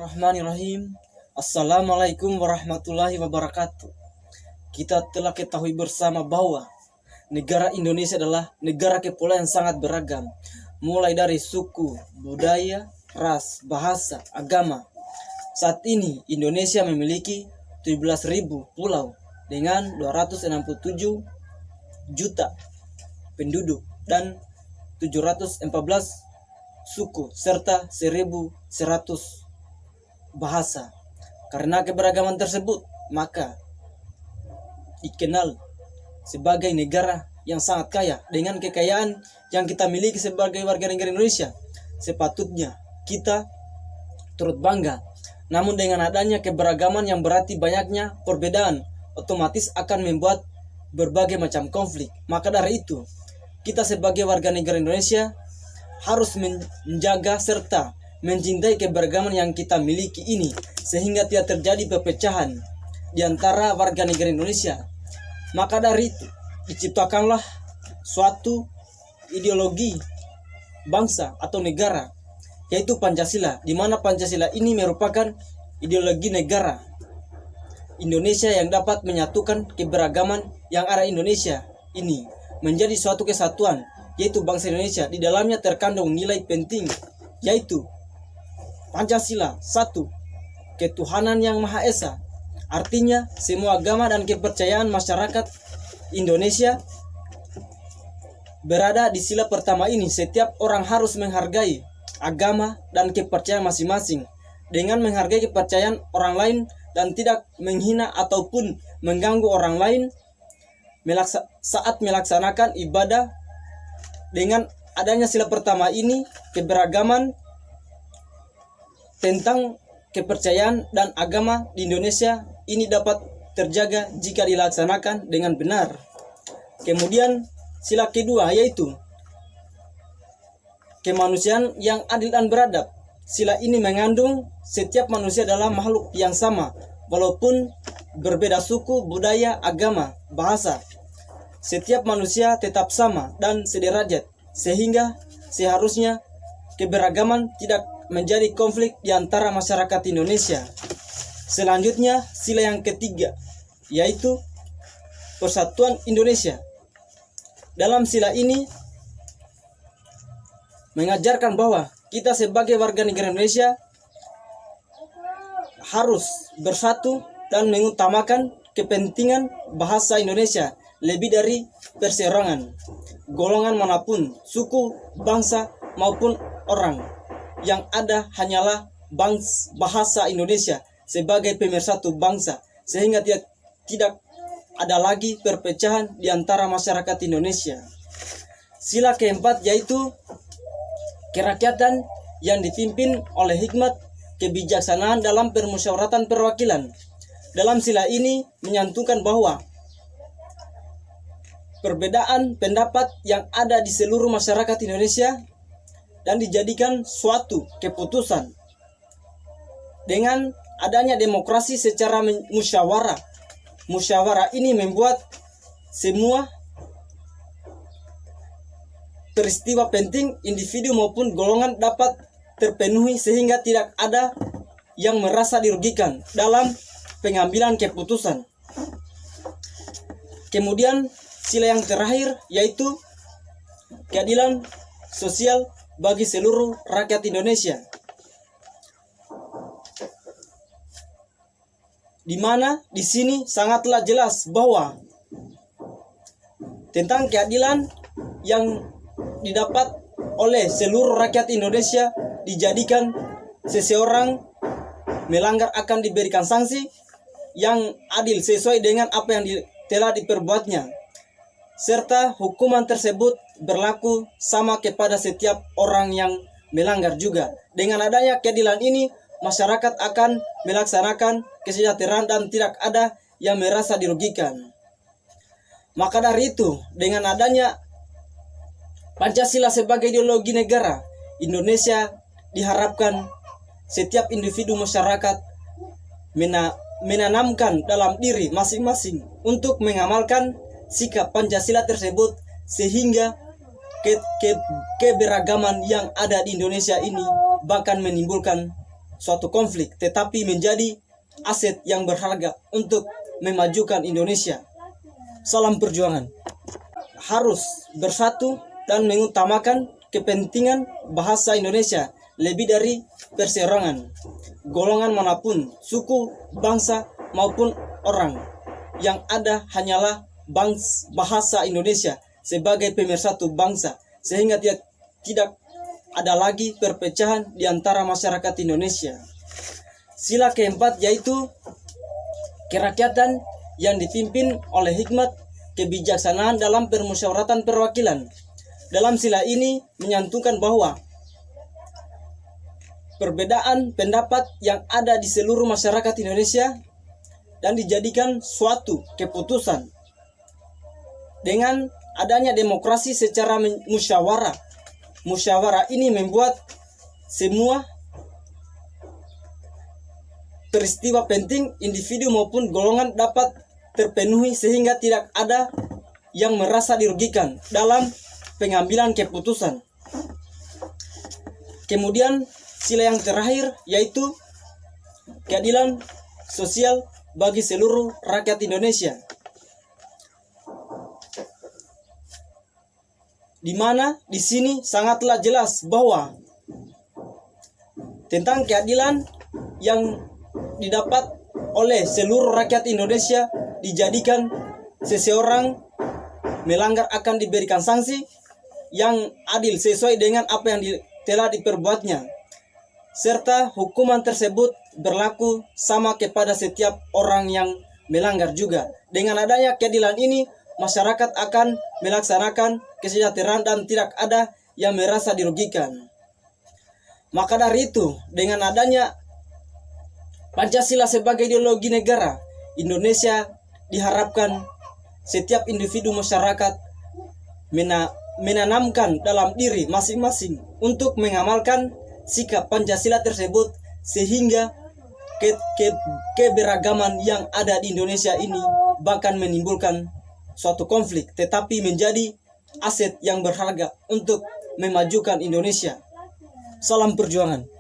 Bismillahirrahmanirrahim. Assalamualaikum warahmatullahi wabarakatuh. Kita telah ketahui bersama bahwa negara Indonesia adalah negara kepulauan yang sangat beragam, mulai dari suku, budaya, ras, bahasa, agama. Saat ini Indonesia memiliki 17.000 pulau dengan 267 juta penduduk dan 714 suku serta 1.100 bahasa. Karena keberagaman tersebut, maka dikenal sebagai negara yang sangat kaya. Dengan kekayaan yang kita miliki sebagai warga negara Indonesia, sepatutnya kita turut bangga. Namun dengan adanya keberagaman yang berarti banyaknya perbedaan, otomatis akan membuat berbagai macam konflik. Maka dari itu, kita sebagai warga negara Indonesia harus menjaga serta mencintai keberagaman yang kita miliki ini, sehingga tidak terjadi perpecahan di antara warga negara Indonesia. Maka dari itu diciptakanlah suatu ideologi bangsa atau negara, yaitu Pancasila, di mana Pancasila ini merupakan ideologi negara Indonesia yang dapat menyatukan keberagaman yang ada di Indonesia ini menjadi suatu kesatuan, yaitu bangsa Indonesia. Di dalamnya terkandung nilai penting, yaitu Pancasila, satu, ketuhanan yang Maha Esa. Artinya semua agama dan kepercayaan masyarakat Indonesia berada di sila pertama ini. Setiap orang harus menghargai agama dan kepercayaan masing-masing, dengan menghargai kepercayaan orang lain dan tidak menghina ataupun mengganggu orang lain saat melaksanakan ibadah. Dengan adanya sila pertama ini, keberagaman tentang kepercayaan dan agama di Indonesia ini dapat terjaga jika dilaksanakan dengan benar. Kemudian sila kedua, yaitu kemanusiaan yang adil dan beradab. Sila ini mengandung setiap manusia adalah makhluk yang sama, walaupun berbeda suku, budaya, agama, bahasa. Setiap manusia tetap sama dan sederajat, sehingga seharusnya keberagaman tidak menjadi konflik di antara masyarakat Indonesia. Selanjutnya, sila yang ketiga, yaitu Persatuan Indonesia. Dalam sila ini mengajarkan bahwa kita sebagai warga negara Indonesia harus bersatu dan mengutamakan kepentingan bahasa Indonesia lebih dari perseorangan, golongan manapun, suku, bangsa maupun orang. Yang ada hanyalah bahasa Indonesia sebagai pemersatu bangsa, sehingga tidak ada lagi perpecahan di antara masyarakat Indonesia. Sila keempat, yaitu kerakyatan yang dipimpin oleh hikmat kebijaksanaan dalam permusyawaratan perwakilan. Dalam sila ini menyantumkan bahwa perbedaan pendapat yang ada di seluruh masyarakat Indonesia dan dijadikan suatu keputusan. Dengan adanya demokrasi secara musyawarah. Musyawarah ini membuat semua peristiwa penting individu maupun golongan dapat terpenuhi, sehingga tidak ada yang merasa dirugikan dalam pengambilan keputusan. Kemudian sila yang terakhir, yaitu keadilan sosial bagi seluruh rakyat Indonesia, di mana di sini sangatlah jelas bahwa tentang keadilan yang didapat oleh seluruh rakyat Indonesia dijadikan seseorang melanggar akan diberikan sanksi yang adil sesuai dengan apa yang telah diperbuatnya, serta hukuman tersebut berlaku sama kepada setiap orang yang melanggar juga. Dengan adanya keadilan ini, masyarakat akan melaksanakan kesejahteraan dan tidak ada yang merasa dirugikan. Maka dari itu, dengan adanya Pancasila sebagai ideologi negara Indonesia, diharapkan setiap individu masyarakat menanamkan dalam diri masing-masing untuk mengamalkan sikap Pancasila tersebut, sehingga keberagaman yang ada di Indonesia ini bahkan menimbulkan suatu konflik, tetapi menjadi aset yang berharga untuk memajukan Indonesia. Salam perjuangan. Harus bersatu dan mengutamakan kepentingan bahasa Indonesia lebih dari perseorangan, golongan manapun, suku, bangsa, maupun orang. Yang ada hanyalah bahasa Indonesia sebagai pemersatu bangsa, sehingga tidak ada lagi perpecahan di antara masyarakat Indonesia. Sila keempat yaitu kerakyatan yang dipimpin oleh hikmat kebijaksanaan dalam permusyawaratan perwakilan. Dalam sila ini menyantumkan bahwa perbedaan pendapat yang ada di seluruh masyarakat Indonesia dan dijadikan suatu keputusan dengan adanya demokrasi secara musyawarah. Musyawarah ini membuat semua peristiwa penting individu maupun golongan dapat terpenuhi sehingga tidak ada yang merasa dirugikan dalam pengambilan keputusan. Kemudian sila yang terakhir yaitu keadilan sosial bagi seluruh rakyat Indonesia, di mana di sini sangatlah jelas bahwa tentang keadilan yang didapat oleh seluruh rakyat Indonesia dijadikan seseorang melanggar akan diberikan sanksi yang adil sesuai dengan apa yang telah diperbuatnya, serta hukuman tersebut berlaku sama kepada setiap orang yang melanggar juga. Dengan adanya keadilan ini, masyarakat akan melaksanakan kesejahteraan dan tidak ada yang merasa dirugikan. Maka dari itu, dengan adanya Pancasila sebagai ideologi negara, Indonesia diharapkan setiap individu masyarakat menanamkan dalam diri masing-masing untuk mengamalkan sikap Pancasila tersebut, sehingga keberagaman yang ada di Indonesia ini bahkan menimbulkan suatu konflik, tetapi menjadi aset yang berharga untuk memajukan Indonesia. Salam perjuangan.